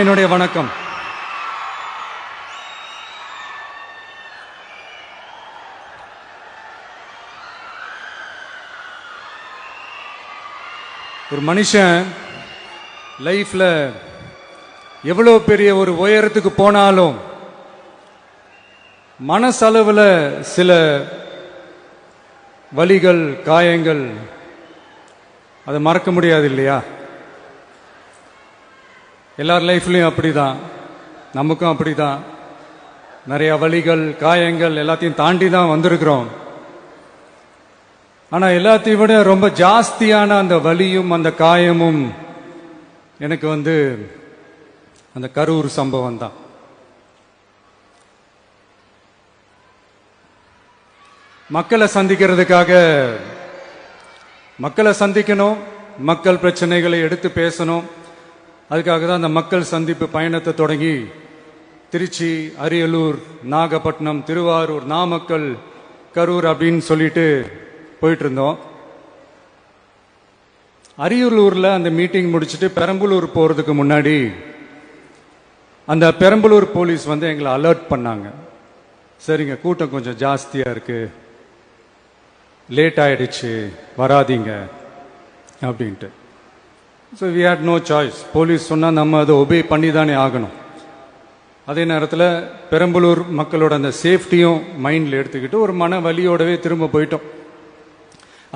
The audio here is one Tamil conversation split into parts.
என்னுடைய வணக்கம். ஒரு மனுஷன் லைஃப்ல எவ்வளவு பெரிய ஒரு உயரத்துக்கு போனாலும் மனசளவுல சில வலிகள், காயங்கள் அதை மறக்க முடியாது இல்லையா? எல்லார் லைஃப்லையும் அப்படிதான், நமக்கும் அப்படிதான். நிறைய வலிகள், காயங்கள் எல்லாத்தையும் தாண்டி தான் வந்திருக்கிறோம். ஆனா எல்லாத்தையும் விட ரொம்ப ஜாஸ்தியான அந்த வலியும் அந்த காயமும் எனக்கு அந்த கரூர் சம்பவம் தான். மக்களை சந்திக்கணும், மக்கள் பிரச்சனைகளை எடுத்து பேசணும். அதுக்காக தான் அந்த மக்கள் சந்திப்பு பயணத்தை தொடங்கி திருச்சி, அரியலூர், நாகப்பட்டினம், திருவாரூர், நாமக்கல், கரூர் அப்படின்னு சொல்லிட்டு போயிட்டு இருந்தோம். அரியலூர்ல அந்த மீட்டிங் முடிச்சுட்டு பெரம்பலூர் போறதுக்கு முன்னாடி அந்த பெரம்பலூர் போலீஸ் எங்களை அலர்ட் பண்ணாங்க. சரிங்க, கூட்டம் கொஞ்சம் ஜாஸ்தியா இருக்கு, லேட் ஆயிடுச்சு, வராதீங்க அப்படின்ட்டு. So we had no choice. Police சொன்னால் நம்ம அதை ஒபே பண்ணி தானே ஆகணும். அதே நேரத்தில் பெரம்பலூர் மக்களோட அந்த சேஃப்டியும் மைண்டில் எடுத்துக்கிட்டு ஒரு மன வலியோடவே திரும்ப போயிட்டோம்.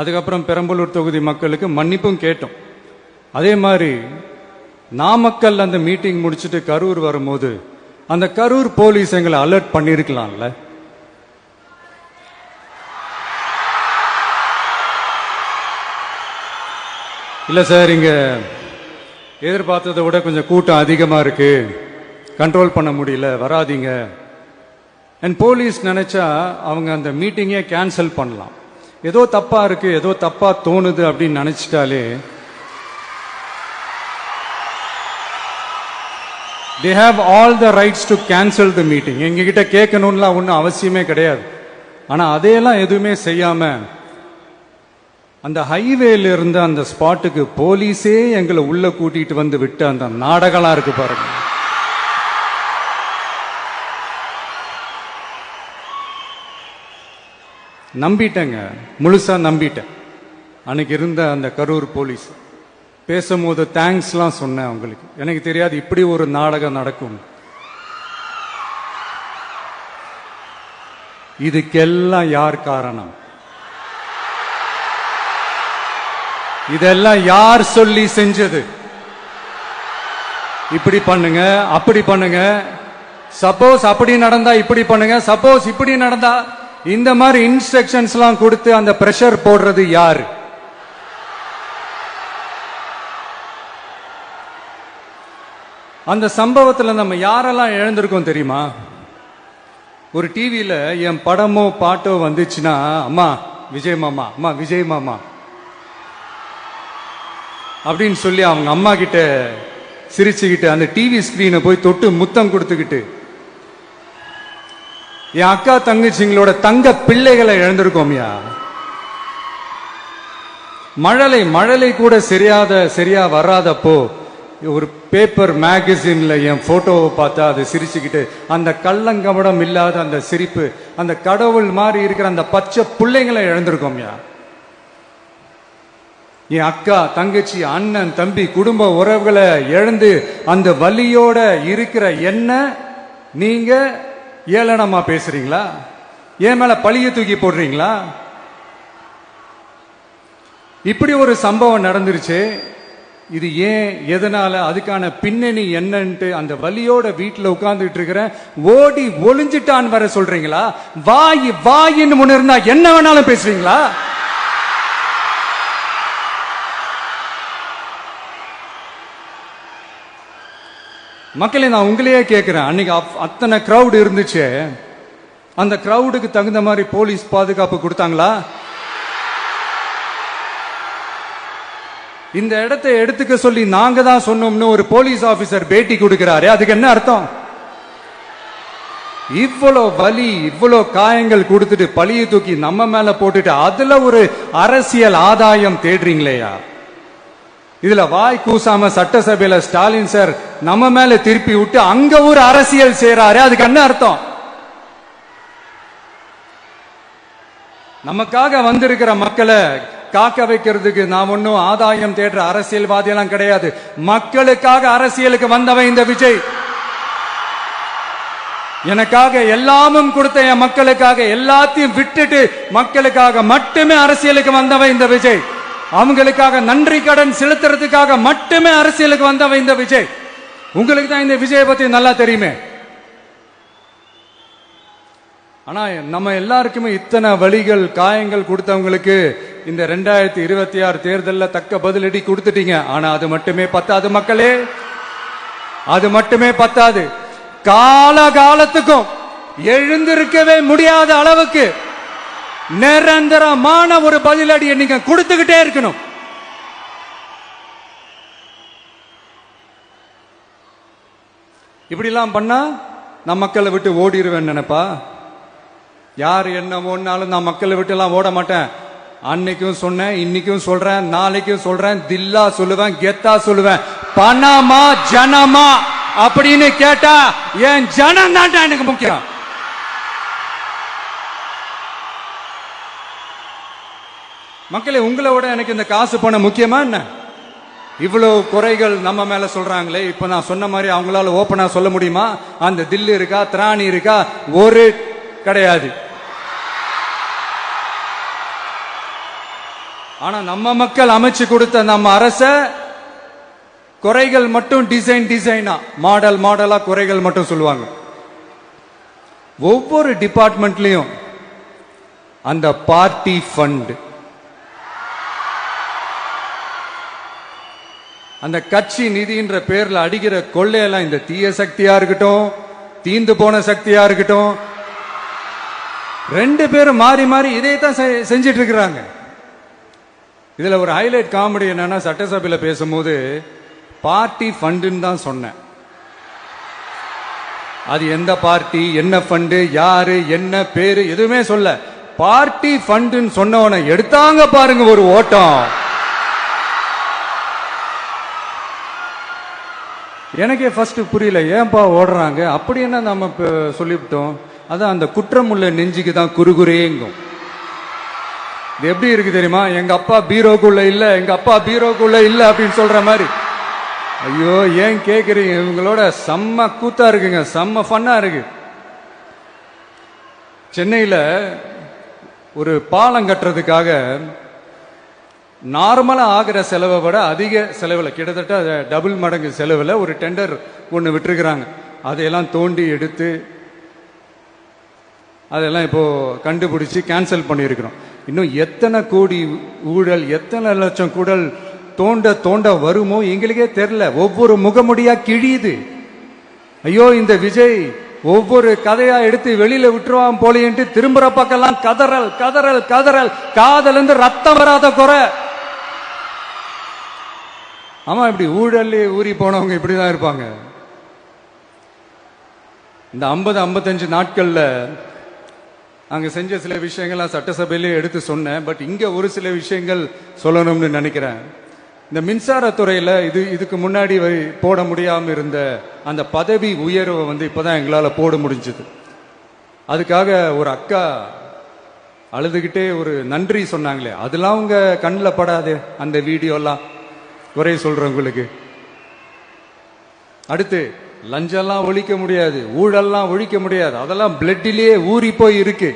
அதுக்கப்புறம் பெரம்பலூர் தொகுதி மக்களுக்கு மன்னிப்பும் கேட்டோம். அதே மாதிரி நாமக்கல் அந்த மீட்டிங் முடிச்சுட்டு கரூர் வரும்போது அந்த கரூர் போலீஸ் எங்களை அலர்ட் பண்ணியிருக்கலாம்ல. இல்லை சார், இங்க எதிர்பார்த்ததை விட கொஞ்சம் கூட்டம் அதிகமாக இருக்கு, கண்ட்ரோல் பண்ண முடியல, வராதீங்க. அண்ட் போலீஸ் நினைச்சா அவங்க அந்த மீட்டிங்கே கேன்சல் பண்ணலாம். ஏதோ தப்பா இருக்கு, ஏதோ தப்பா தோணுது அப்படின்னு நினைச்சிட்டாலே they have all the rights to cancel the meeting. எங்ககிட்ட கேட்கணும்லாம் ஒன்றும் அவசியமே கிடையாது. ஆனா அதையெல்லாம் எதுவுமே செய்யாம அந்த ஹைவேல இருந்த அந்த ஸ்பாட்டுக்கு போலீஸே எங்களை உள்ள கூட்டிட்டு வந்து விட்டு அந்த நாடகம்லாம் இருக்கு பாருங்க. நம்பிட்டேங்க, முழுசா நம்பிட்டேன். அன்னைக்கு இருந்த அந்த கரூர் போலீஸ் பேசும்போது தேங்க்ஸ்லாம் சொன்னேன் அவங்களுக்கு. எனக்கு தெரியாது இப்படி ஒரு நாடகம் நடக்கும். இதுக்கெல்லாம் யார் காரணம்? இதெல்லாம் யார் சொல்லி செஞ்சது? இப்படி பண்ணுங்க, அப்படி பண்ணுங்க, சப்போஸ் அப்படி நடந்தா இப்படி பண்ணுங்க, சப்போஸ் இப்படி நடந்தா இந்த மாதிரி இன்ஸ்ட்ரக்ஷன்ஸ் எல்லாம் கொடுத்து அந்த பிரஷர் போடுறது யாரு? அந்த சம்பவத்தில் நம்ம யாரெல்லாம் இழந்திருக்கோம் தெரியுமா? ஒரு டிவியில என் படமோ பாட்டோ வந்துச்சுன்னா, அம்மா விஜய் மாமா, அம்மா விஜய் மாமா அப்படின்னு சொல்லி அவங்க அம்மா கிட்ட சிரிச்சுக்கிட்டு அந்த டிவி ஸ்கிரீனை போய் தொட்டு முத்தம் கொடுத்துக்கிட்டு, என் அக்கா தங்கச்சிங்களோட தங்க பிள்ளைகளை இழந்திருக்கோம்யா. மழலை கூட சரியா வராதப்போ ஒரு பேப்பர் மேகசின்ல என் போட்டோவை பார்த்தா அதை சிரிச்சுக்கிட்டு அந்த கள்ளங்கபடம் இல்லாத அந்த சிரிப்பு, அந்த கடவுள் மாதிரி இருக்கிற அந்த பச்சை பிள்ளைங்களை இழந்திருக்கோம்யா. என் அக்கா, தங்கச்சி, அண்ணன், தம்பி, குடும்ப உறவுகளை இழந்து அந்த வலியோட இருக்கிற என்ன நீங்க ஏளனமா பேசுறீங்களா? என் மேல பழிய தூக்கி போடுறீங்களா? இப்படி ஒரு சம்பவம் நடந்துருச்சு. இது ஏன், எதனால, அதுக்கான பின்னணி என்னன்ட்டு அந்த வலியோட வீட்டுல உட்கார்ந்துட்டு இருக்கிற ஓடி ஒளிஞ்சிட்டான்னு வர சொல்றீங்களா? வாயின்னு முன்ன இருந்தா என்ன வேணாலும் பேசுவீங்களா? மக்களே, நான் உங்களையே கேட்கிறேன். அன்னைக்கு அத்தனை கிரௌட் இருந்துச்சு, அந்த கிரௌடுக்கு தகுந்த மாதிரி போலீஸ் பாதுகாப்பு கொடுத்தாங்களா? இந்த இடத்தை எடுத்துக்க சொல்லி நாங்க தான் சொன்னோம்னு ஒரு போலீஸ் ஆபீசர் பேட்டி கொடுக்கிறாரு. அதுக்கு என்ன அர்த்தம்? இவ்வளோ வலி, இவ்வளோ காயங்கள் கொடுத்துட்டு பழிய தூக்கி நம்ம மேல போட்டுட்டு அதுல ஒரு அரசியல் ஆதாயம் தேடுறீங்களேயா? இதுல வாய் கூசாம சட்டசபையில ஸ்டாலின் சார் நம்ம மேல திருப்பி விட்டு அங்க ஒரு அரசியல் செய்யறாரு. அதுக்கு என்ன அர்த்தம்? நமக்காக வந்திருக்கிற மக்களை காக்க வைக்கிறதுக்கு நாம் ஒன்னும் ஆதாயம் தேடுற அரசியல்வாதி எல்லாம் கிடையாது. மக்களுக்காக அரசியலுக்கு வந்தவன் இந்த விஜய். எனக்காக எல்லாமும் கொடுத்த என் மக்களுக்காக எல்லாத்தையும் விட்டுட்டு மக்களுக்காக மட்டுமே அரசியலுக்கு வந்தவன் இந்த விஜய். அவங்களுக்காக நன்றி கடன் செலுத்துறதுக்காக மட்டுமே அரசியலுக்கு வந்தவன் இந்த விஜய். உங்களுக்கு தான் இந்த விஜயை பத்தி நல்லா தெரியுமே. ஆனா நம்ம எல்லாருக்குமே இத்தனை வலிகள் காயங்கள் கொடுத்தவங்களுக்கு இந்த 2026 தேர்தலில் தக்க பதிலடி கொடுத்துட்டீங்க. ஆனா அது மட்டுமே பத்தாது மக்களே, அது மட்டுமே பத்தாது. காலகாலத்துக்கும் எழுந்திருக்கவே முடியாத அளவுக்கு நிரந்தரமான ஒரு பதிலடியை நீங்க கொடுத்துக்கிட்டே இருக்கணும். இப்படிலாம் பண்ணா நான் மக்களை விட்டு ஓடிடுவேன் நினைப்பா? யார் என்ன ஓடினாலும் நான் மக்களை விட்டு எல்லாம் ஓட மாட்டேன். அன்னைக்கும் சொன்னேன், இன்னைக்கும் சொல்றேன், நாளைக்கும் சொல்றேன், தில்லா சொல்லுவேன், கெத்தா சொல்லுவேன். பணமா ஜனமா அப்படின்னு கேட்டா என் ஜனம் தான் எனக்கு முக்கியம். மக்களே, உங்களை விட எனக்கு இந்த காசு பணம் முக்கியமா என்ன? இவ்வளவு குறைகள் நம்ம மேல சொல்றாங்களே, இப்ப நான் சொன்ன மாதிரி அவங்களால ஓப்பனா சொல்ல முடியுமா? அந்த தில்லு இருக்கா, திராணி இருக்கா? ஒரு கிடையாது. ஆனா நம்ம மக்கள் அமைச்சு கொடுத்த நம்ம அரச குறைகள் மட்டும் டிசைனா மாடலா குறைகள் மட்டும் சொல்லுவாங்க. ஒவ்வொரு டிபார்ட்மெண்ட்லயும் அந்த பார்ட்டி ஃபண்ட், அந்த கட்சி நிதின்ற பேர்ல அடிக்கிற கொள்ளையெல்லாம் இந்த தீய சக்தியா இருக்கட்டும், தீந்து போன சக்தியா இருக்கட்டும், ரெண்டு பேரும் மாறி மாறி இதே தான் செஞ்சிட்டு இருக்கிறாங்க. இதுல ஒரு ஹைலைட் காமெடி என்னன்னா, சட்டசபையில பேசும்போது பார்ட்டி ஃபண்டுன்னு தான் சொன்னேன். அது எந்த பார்ட்டி, என்ன ஃபண்டு, யாரு, என்ன பேரு எதுவுமே சொல்ல. பார்ட்டி ஃபண்டுன்னு சொன்னவன எடுத்தாங்க பாருங்க ஒரு ஓட்டம். எனக்கே ஃபர்ஸ்ட் புரியல, ஏன்பா ஓடுறாங்க? அப்படி என்ன நம்ம சொல்லிவிட்டோம்? அதான் அந்த குற்றம் உள்ள நெஞ்சுக்கு தான் குறுகுறேங்கும். இது எப்படி இருக்கு தெரியுமா? எங்க அப்பா பீரோக்குள்ள இல்ல, எங்க அப்பா பீரோக்குள்ள இல்ல அப்படின்னு சொல்ற மாதிரி. ஐயோ, ஏன் கேக்குறீங்க? இவங்களோட செம்ம கூத்தா இருக்குங்க, செம்ம ஃபன்னா இருக்கு. சென்னையில ஒரு பாலம் கட்டுறதுக்காக நார்மலா ஆகிற செலவை விட அதிக செலவில், கிட்டத்தட்ட டபுள் மடங்கு செலவில் ஒரு டெண்டர் ஒன்று விட்டுருக்குறாங்க. அதையெல்லாம் தோண்டி எடுத்து அதெல்லாம் இப்போ கண்டுபிடிச்சு கேன்சல் பண்ணியிருக்கிறோம். இன்னும் எத்தனை கோடி ஊழல், எத்தனை லட்சம் கூடல் தோண்ட வருமோ எங்களுக்கே தெரியல. ஒவ்வொரு முகமுடியா கிழியுது. ஐயோ, இந்த விஜய் ஒவ்வொரு கதையா எடுத்து வெளியில விட்டுருவான் போலேன்ட்டு திரும்புற பக்கம்லாம் கதறல் கதறல் கதறல், காதல் இருந்து ரத்தம் வராத குறை. ஆமா, இப்படி ஊழல் ஊறி போனவங்க இப்படிதான் இருப்பாங்க. இந்த 50-55 நாட்கள்ல அங்க செஞ்ச சில விஷயங்கள்லாம் சட்டசபையிலே எடுத்து சொன்னேன். பட் இங்க ஒரு சில விஷயங்கள் சொல்லணும்னு நினைக்கிறேன். இந்த மின்சாரத்துறையில இதுக்கு முன்னாடி போட முடியாம இருந்த அந்த பதவி உயர்வை இப்பதான் எங்களால போட முடிஞ்சது. அதுக்காக ஒரு அக்கா அழுதுகிட்டே ஒரு நன்றி சொன்னாங்களே, அதெல்லாம் உங்க கண்ணில் படாது அந்த வீடியோலாம், குறை சொல்றவங்களுக்கு. அடுத்து லஞ்சம்லாம் ஒழிக்க முடியாது, ஊழல்லாம் ஒழிக்க முடியாது, அதெல்லாம் பிளட்டிலேயே ஊறி போய் இருக்கு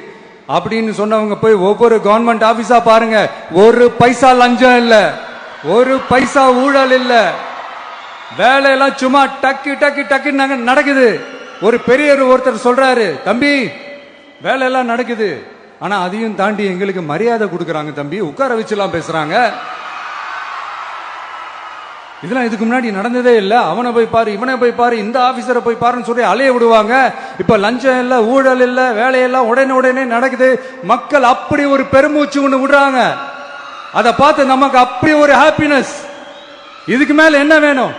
அப்படின்னு சொன்னவங்க போய் ஒவ்வொரு கவர்மெண்ட் ஆபீஸா பாருங்க. ஒரு பைசா லஞ்சம் இல்ல, ஒரு பைசா ஊழல் இல்ல, வேலையெல்லாம் சும்மா டக்கு டக்கு டக்கு நடக்குது. ஒரு பெரியவர் ஒருத்தர் சொல்றாரு, தம்பி வேலையெல்லாம் நடக்குது, ஆனா அதையும் தாண்டி எங்களுக்கு மரியாதை கொடுக்கறாங்க தம்பி, உட்கார வச்சுலாம் பேசுறாங்க. இதெல்லாம் இதுக்கு முன்னாடி நடந்ததே இல்ல. அவனை போய் பாரு, இவனை போய் பாரு, இந்த ஆபீசரை போய் பாருன்னு சொல்லி அலைய விடுவாங்க. இப்ப லஞ்சம் இல்ல, ஊழல் இல்ல, வேலையெல்லாம் உடனே நடக்குது. மக்கள் அப்படி ஒரு பெருமூச்சு ஒண்ணு விடுறாங்க. அதை பார்த்து நமக்கு அப்படி ஒரு ஹாப்பினஸ். இதுக்கு மேல என்ன வேணும்?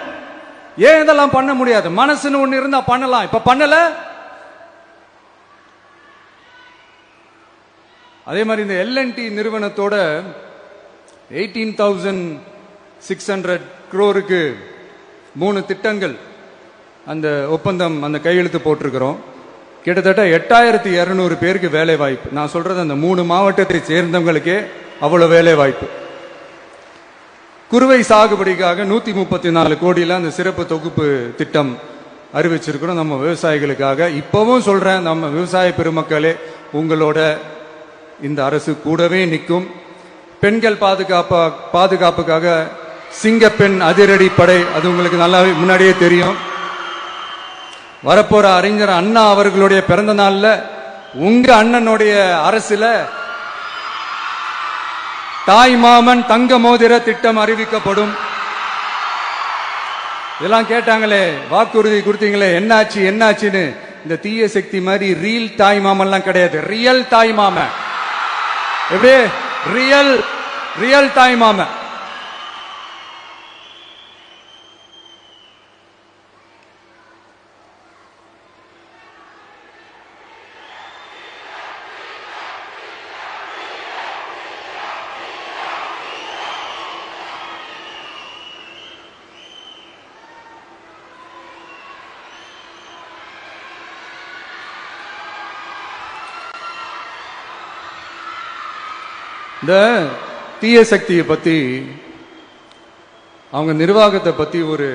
ஏன் இதெல்லாம் பண்ண முடியாது? மனசுன்னு ஒண்ணு இருந்தா பண்ணலாம். இப்ப பண்ணல. அதே மாதிரி இந்த LNT நிறுவனத்தோட 18,000 600 crore 3 திட்டங்கள் அந்த ஒப்பந்தம் அந்த கையெழுத்து போட்டிருக்கிறோம். கிட்டத்தட்ட 8200 பேருக்கு வேலை வாய்ப்பு. நான் சொல்றது அந்த 3 மாவட்டத்தை சேர்ந்தவங்களுக்கே அவ்வளவு வேலை வாய்ப்பு. குறுவை சாகுபடிக்காக 134 கோடியில் அந்த சிறப்பு தொகுப்பு திட்டம் அறிவிச்சிருக்கிறோம் நம்ம விவசாயிகளுக்காக. இப்பவும் சொல்றேன், நம்ம விவசாய பெருமக்களே, உங்களோட இந்த அரசு கூடவே நிற்கும். பெண்கள் பாதுகாப்புக்காக சிங்கப்பெண் அதிரடி படை, அது உங்களுக்கு நல்லா முன்னாடியே தெரியும். வரப்போற அறிஞர் அண்ணா அவர்களுடைய பிறந்த நாள்ல உங்க அண்ணனுடைய அரசுல தாய் மாமன் தங்க மோதிர திட்டம் அறிவிக்கப்படும். இதெல்லாம் கேட்டாங்களே, வாக்குறுதி கொடுத்தீங்களே, என்னாச்சு என்னாச்சுன்னு. இந்த தீய சக்தி மாதிரி ரீல் தாய் மாமன்லாம் கிடையாது, ரியல் தாய் மாமன். எப்படி ரியல் தாய் மாமன். இந்த தீய சக்தியை பத்தி, அவங்க நிர்வாகத்தை பத்தி ஒரு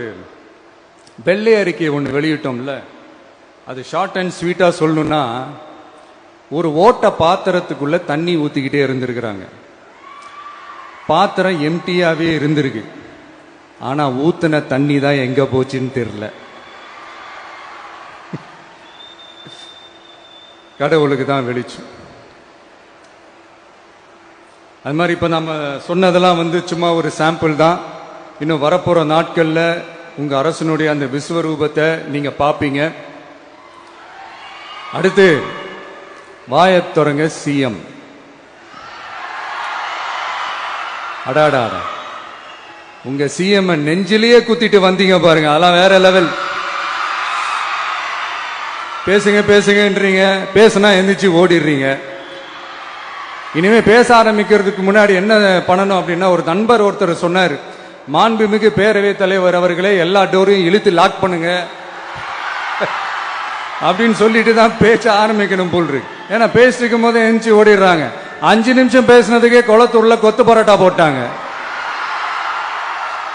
வெள்ளை அறிக்கையை ஒன்று வெளியிட்டோம்ல, அது ஷார்ட் அண்ட் ஸ்வீட்டா சொல்லணும்னா, ஒரு ஓட்ட பாத்திரத்துக்குள்ள தண்ணி ஊத்திக்கிட்டே இருந்திருக்கிறாங்க. பாத்திரம் எம்டியாவே இருந்திருக்கு, ஆனா ஊத்தின தண்ணி தான் எங்க போச்சுன்னு தெரியல. கடவுளுக்கு தான் வெளிச்சம். அது மாதிரி இப்போ நம்ம சொன்னதெல்லாம் சும்மா ஒரு சாம்பிள் தான். இன்னும் வரப்போற நாட்கள்ல உங்க அரசனுடைய அந்த விஸ்வரூபத்தை நீங்க பாப்பீங்க. அடுத்து வாயத் தொடங்க சிஎம். அடாடா, உங்க சிஎம் நெஞ்சிலேயே குத்திட்டு வந்தீங்க பாருங்க, அதெல்லாம் வேற லெவல். பேசுங்க பேசுங்கன்றீங்க, பேசுனா எந்திரிச்சு ஓடிடுறீங்க. இனிமே பேச ஆரம்பிக்கிறதுக்கு முன்னாடி என்ன பண்ணணும் அப்படின்னா, ஒரு நண்பர் ஒருத்தர் சொன்னார், மாண்புமிகு பேரவைத் தலைவர் அவர்களே எல்லா டோரையும் இழுத்து லாக் பண்ணுங்க அப்படின்னு சொல்லிட்டு தான் பேச்ச ஆரம்பிக்கணும் போல் இருக்கு. ஏன்னா பேசிட்டு இருக்கும் போது எந்திரிச்சு ஓடிடுறாங்க. 5 நிமிஷம் பேசினதுக்கே குளத்தூர்ல கொத்து பரோட்டா போட்டாங்க.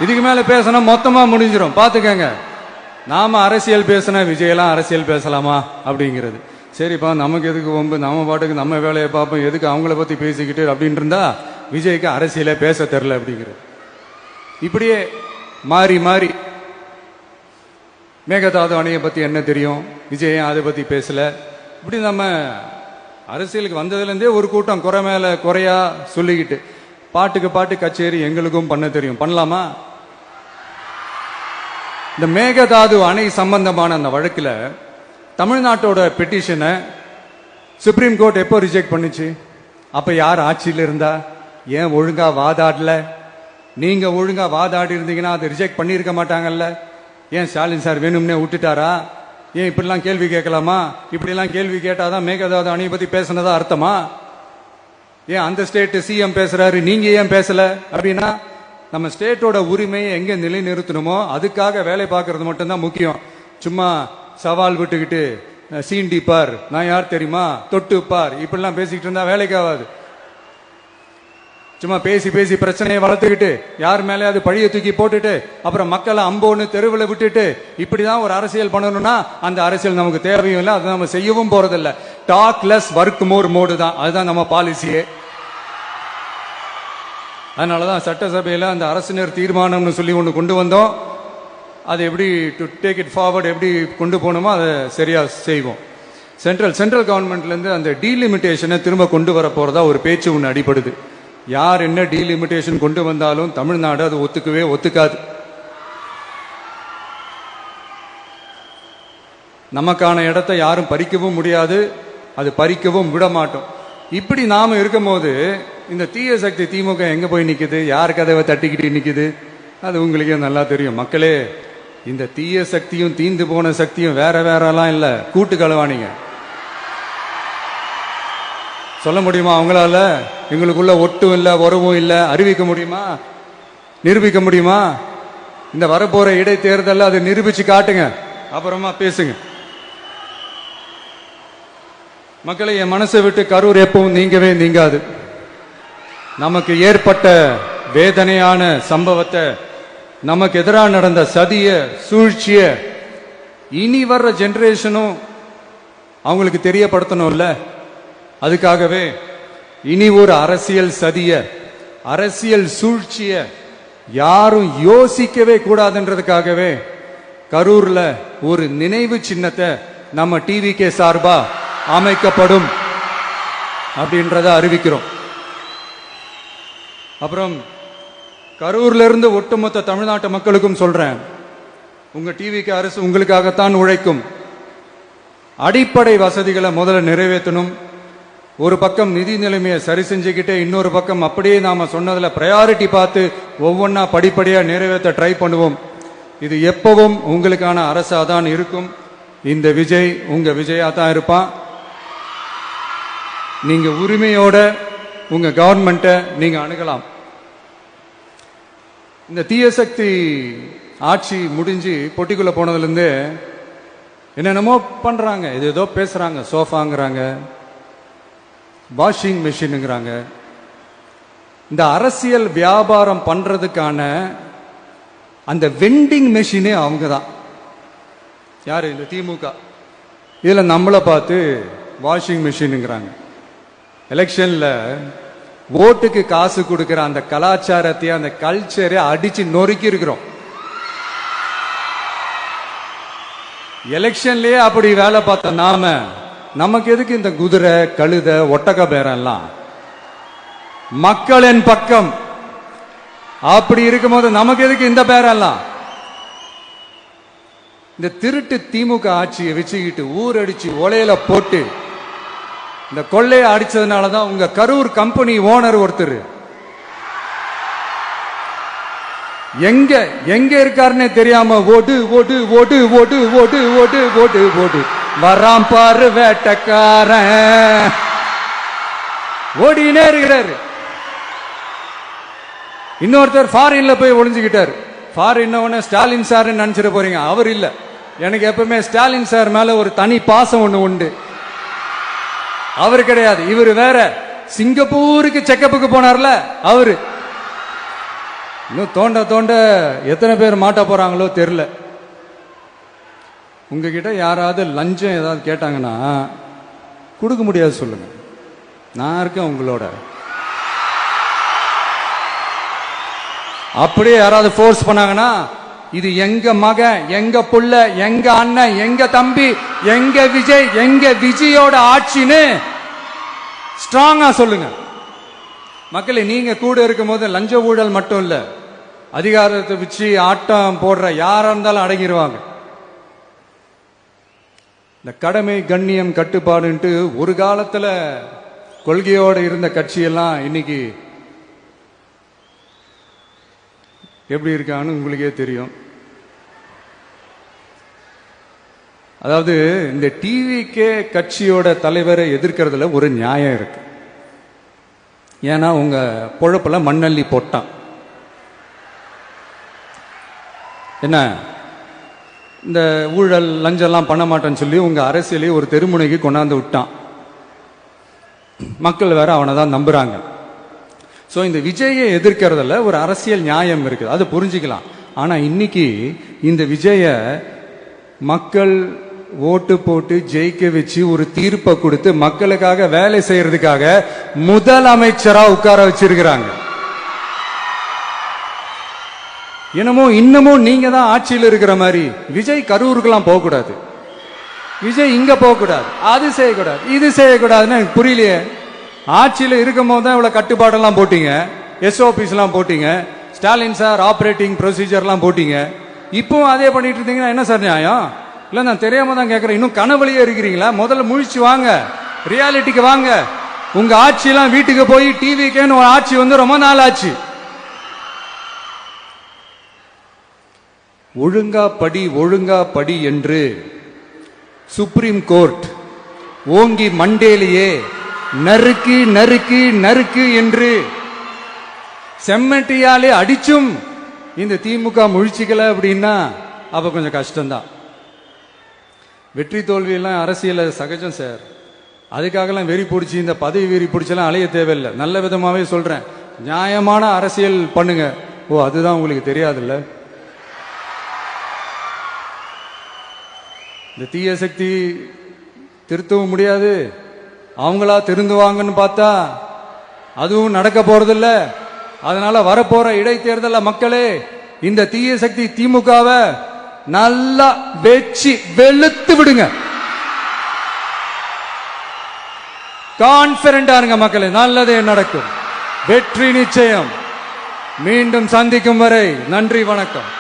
இதுக்கு மேல பேசினா மொத்தமா முடிஞ்சிடும், பாத்துக்கங்க. நாம அரசியல் பேசினா விஜயெல்லாம் அரசியல் பேசலாமா அப்படிங்கிறது. சரிப்பா, நமக்கு எதுக்கு வம்பு, நம்ம பாட்டுக்கு நம்ம வேலையை பார்ப்போம், எதுக்கு அவங்கள பத்தி பேசிக்கிட்டு அப்படின்னு இருந்தா விஜய்க்கு அரசியலே பேச தெரில அப்படிங்கிறது. இப்படியே மாறி மாறி மேகதாது அணையை பத்தி என்ன தெரியும், விஜய் அதை பத்தி பேசல. இப்படி நம்ம அரசியலுக்கு வந்ததுலேருந்தே ஒரு கூட்டம் குறை மேல குறையா சொல்லிக்கிட்டு, பாட்டுக்கு பாட்டு கச்சேரி எங்களுக்கும் பண்ண தெரியும், பண்ணலாமா? இந்த மேகதாது அணை சம்பந்தமான அந்த வழக்குல தமிழ்நாட்டோட பெட்டிஷனை சுப்ரீம் கோர்ட் எப்போ ரிஜெக்ட் பண்ணுச்சு? அப்ப யார் ஆட்சியில் இருந்தா? ஏன் ஒழுங்கா வாதாடல? நீங்க ஒழுங்கா வாதாடி இருந்தீங்கன்னா அதை ரிஜெக்ட் பண்ணியிருக்க மாட்டாங்கல்ல. ஏன் ஸ்டாலின் சார் வேணும்னே விட்டுட்டாரா? ஏன் இப்படிலாம் கேள்வி கேட்கலாமா? இப்படிலாம் கேள்வி கேட்டாதான் மேகதாது அணையை பத்தி பேசினதா அர்த்தமா? ஏன் அந்த ஸ்டேட் சிஎம் பேசுறாரு, நீங்க ஏன் பேசல? அப்படின்னா நம்ம ஸ்டேட்டோட உரிமையை எங்க நிலைநிறுத்தணுமோ அதுக்காக வேலை பார்க்கறது மட்டும்தான் முக்கியம். சும்மா சவால் விட்டுக்கிட்டு சீண்டி பார், நான் யார் தெரியுமா, தொட்டு பார், இப்படிலாம் பேசிக்கிட்டு இருந்தா வேலைக்கு ஆகாது. சும்மா பேசி பேசி பிரச்சனையை வளர்த்துக்கிட்டு யார் மேலே அது பழிய தூக்கி போட்டுட்டு அப்புறம் மக்களை அம்போன்னு தெருவில் விட்டுட்டு இப்படிதான் ஒரு அரசியல் பண்ணணும்னா அந்த அரசியல் நமக்கு தேவையும் இல்லை, அதை நம்ம செய்யவும் போறதில்லை. Talk less work more mode தான், அதுதான் நம்ம பாலிசியே. அதனாலதான் சட்டசபையில் அந்த அரசினர் தீர்மானம்னு சொல்லி ஒன்று கொண்டு வந்தோம். அது எப்படி டு டேக் இட் ஃபார்வர்ட், எப்படி கொண்டு போகணுமோ அதை சரியா செய்வோம். சென்ட்ரல் கவர்மெண்ட்லேருந்து அந்த டீலிமிட்டேஷனை திரும்ப கொண்டு வர போறதா ஒரு பேச்சு ஒன்று அடிபடுது. யார் என்ன டீலிமிட்டேஷன் கொண்டு வந்தாலும் தமிழ்நாடு அது ஒத்துக்காது. நமக்கான இடத்தை யாரும் பறிக்கவும் முடியாது, அது பறிக்கவும் விட மாட்டோம். இப்படி நாம இருக்கும் போது இந்த தீய சக்தி திமுக எங்க போய் நிக்குது, யார் கதவை தட்டிக்கிட்டு நிக்குது, அது உங்களுக்கே நல்லா தெரியும். மக்களே, இந்த தீய சக்தியும் தீந்து போன சக்தியும் வேற வேறலாம் இல்ல, கூட்டு களவாணிங்க. சொல்ல முடியுமா அவங்களால? எங்களுக்குள்ள ஒட்டும் இல்லை, உறவும் இல்லை, அறிவிக்க முடியுமா? நிரூபிக்க முடியுமா? இந்த வரப்போற இடைத்தேர்தல் அதை நிரூபிச்சு காட்டுங்க, அப்புறமா பேசுங்க. மக்களை, என் மனசை விட்டு கரூர் எப்பவும் நீங்கவே நீங்காது. நமக்கு ஏற்பட்ட வேதனையான சம்பவத்தை, நமக்கு எதிராக நடந்த சதிய சூழ்ச்சிய இனி வர்ற ஜெனரேஷனும் அவங்களுக்கு தெரியப்படுத்தணும்ல. அதுக்காகவே இனி ஒரு அரசியல் சதிய, அரசியல் சூழ்ச்சிய யாரும் யோசிக்கவே கூடாதுன்றதுக்காகவே கரூர்ல ஒரு நினைவு சின்னத்தை நம்ம டிவிகே சார்பா அமைக்கப்படும் அப்படின்றத அறிவிக்கிறோம். அப்புறம் கரூர்ல இருந்து ஒட்டுமொத்த தமிழ்நாட்டு மக்களுக்கும் சொல்றேன், உங்க டிவிக்கு அரசு உங்களுக்காகத்தான் உழைக்கும். அடிப்படை வசதிகளை முதல்ல நிறைவேற்றணும். ஒரு பக்கம் நிதி நிலைமையை சரி செஞ்சுக்கிட்டே, இன்னொரு பக்கம் அப்படியே நாம சொன்னதுல பிரையாரிட்டி பார்த்து ஒவ்வொன்னா படிப்படியா நிறைவேற்ற ட்ரை பண்ணுவோம். இது எப்பவும் உங்களுக்கான அரசா தான் இருக்கும். இந்த விஜய் உங்க விஜயா தான் இருப்பான். நீங்க உரிமையோட உங்க கவர்மெண்ட்டை நீங்க அணுகலாம். இந்த தீய சக்தி ஆட்சி முடிஞ்சு பொட்டிக்குள்ள போனதுல இருந்து என்னென்னமோ பண்றாங்க, இது ஏதோ பேசுறாங்க, சோஃபாங்கிறாங்க, வாஷிங் மெஷினுங்கிறாங்க. இந்த அரசியல் வியாபாரம் பண்றதுக்கான அந்த வெண்டிங் மெஷினே அவங்க தான். யாரு? இந்த திமுக. இதுல நம்மளை பார்த்து வாஷிங் மெஷினுங்கிறாங்க. எலெக்ஷன்ல ஓட்டுக்கு காசு கொடுக்கிற அந்த கலாச்சாரத்தை, அந்த கல்ச்சரை அடிச்சு நொறுக்கி இருக்கிறோம். எலெக்ஷன்லயே அப்படி வேலை பார்த்த நாம, நமக்கு எதுக்கு இந்த குதிரை, கழுத, ஒட்டக பேரம் எல்லாம்? மக்களின் பக்கம். அப்படி இருக்கும்போது நமக்கு எதுக்கு இந்த பேரம் எல்லாம்? இந்த திருட்டு திமுக ஆட்சியை வச்சுக்கிட்டு ஊரடிச்சு ஒலையில போட்டு இந்த கொள்ளையை அடிச்சதுனாலதான் உங்க கரூர் கம்பெனி ஓனர் ஒருத்தர் எங்க எங்க இருக்காருன்னே தெரியாம ஓட்டு ஓட்டு ஓட்டு ஓட்டு ஓட்டு ஓட்டு ஓட்டு ஓட்டு வராம் பாரு வேட்டக்காரன் ஓடினே இருக்கிறாரு. இன்னொருத்தர் ஃபாரின்ல போய் ஒளிஞ்சுக்கிட்டாரு. ஃபாரின் ஸ்டாலின் சார் நினைச்சிட போறீங்க, அவர் இல்ல. எனக்கு எப்பவுமே ஸ்டாலின் சார் மேல ஒரு தனி பாசம் ஒண்ணு உண்டு. அவர் கிடையாது, இவர் வேற. சிங்கப்பூருக்கு செக்கப்புக்கு போனார்ல அவரு. இன்னும் தோண்ட தோண்ட எத்தனை பேர் மாட்ட போறாங்களோ தெரியல. உங்ககிட்ட யாராவது லஞ்சம் ஏதாவது கேட்டாங்கன்னா கொடுக்க முடியாது சொல்லுங்க, நான் இருக்கேன் உங்களோட. அப்படியே யாராவது ஃபோர்ஸ் பண்ணாங்கன்னா, இது எங்க மகன், எங்க புள்ள, எங்க அண்ணன், எங்க தம்பி, எங்க விஜய், எங்க விஜயோட ஆட்சின்னு ஸ்ட்ராங்கா சொல்லுங்க. மக்களை, நீங்க கூட இருக்கும் போது லஞ்ச ஊழல் மட்டும் இல்ல, அதிகாரத்தை வச்சு ஆட்டம் போடுற யாரா இருந்தாலும் அடங்கிடுவாங்க. இந்த கடமை, கண்ணியம், கட்டுப்பாடுன்ட்டு ஒரு காலத்துல கொள்கையோடு இருந்த கட்சியெல்லாம் இன்னைக்கு எப்படி இருக்கான்னு உங்களுக்கே தெரியும். அதாவது இந்த டிவிகே கட்சியோட தலைவரை எதிர்க்கிறதுல ஒரு நியாயம் இருக்கு. ஏன்னா உங்க பொழப்புல மண்ணள்ளி போட்டான். என்ன, இந்த ஊழல் லஞ்சம்லாம் பண்ண மாட்டேன்னு சொல்லி உங்க அரசியலை ஒரு தெருமுனைக்கு கொண்டாந்து விட்டான். மக்கள் வேற அவனை தான் நம்புறாங்க. சோ இந்த விஜயை எதிர்க்கிறதுல ஒரு அரசியல் நியாயம் இருக்குது, அது புரிஞ்சுக்கலாம். ஆனா இன்னைக்கு இந்த விஜய மக்கள் ஓட்டு போட்டு ஜெயிக்க வச்சு ஒரு தீர்ப்பை கொடுத்து மக்களுக்காக வேலை செய்யறதுக்காக முதலமைச்சரா உட்கார வச்சிருக்கிறாங்க. என்னமோ இன்னமும் நீங்க தான் ஆட்சியில் இருக்கிற மாதிரி. விஜய் கரூருக்கெல்லாம் போக கூடாது, விஜய் இங்க போக கூடாது, அது செய்யக்கூடாது, இது செய்யக்கூடாதுன்னு எனக்கு புரியலையே. ஆட்சியில் இருக்கும் போது தான் இவ்வளவு கட்டுப்பாடெல்லாம் போட்டீங்க, SOPs எல்லாம் போட்டீங்க, ஸ்டாலின் சார் ஆபரேட்டிங் ப்ரொசீஜர்லாம் போட்டீங்க. இப்போ அதே பண்ணிட்டு இருந்தீங்கன்னா என்ன சார் நியாயம்? இல்ல, நான் தெரியாம தான் கேட்கிறேன். இன்னும் கனவுலயே இருக்கிறீங்களா? முதல்ல முழிச்சு வாங்க, ரியாலிட்டிக்கு வாங்க. உங்க ஆட்சியெல்லாம் வீட்டுக்கு போய் டிவிக்கேன்னு ஒரு ஆட்சி வந்து ரொம்ப நாள் ஆச்சு. ஒழுங்கா படி, ஒழுங்கா படி என்று சுப்ரீம் கோர்ட் ஓங்கி மண்டேலியே நறுக்கு நறுக்கு நறுக்கு என்று செம்மட்டியாலே அடிச்சும் இந்த திமுக முழிச்சிக்கல அப்படின்னா அப்ப கொஞ்சம் கஷ்டம்தான். வெற்றி தோல்வியெல்லாம் அரசியல சகஜம் சார். அதுக்காகலாம் வெறி பிடிச்சி இந்த பதவி வெறி பிடிச்செல்லாம் அலைய தேவையில்லை. நல்ல விதமாவே சொல்றேன், நியாயமான அரசியல் பண்ணுங்க. ஓ, அதுதான் உங்களுக்கு தெரியாதுல்ல. இந்த தீய சக்தி திருத்தவும் முடியாது, அவங்களா திருந்துவாங்கன்னு பார்த்தா அதுவும் நடக்க போறதில்ல. அதனால வரப்போற இடைத்தேர்தல மக்களே, இந்த தீய சக்தி திமுகவை நல்லா வெச்சு வெளுத்து விடுங்க. கான்பிடண்டா இருங்க மக்களே, நல்லதே நடக்கும், வெற்றி நிச்சயம். மீண்டும் சந்திக்கும் வரை நன்றி, வணக்கம்.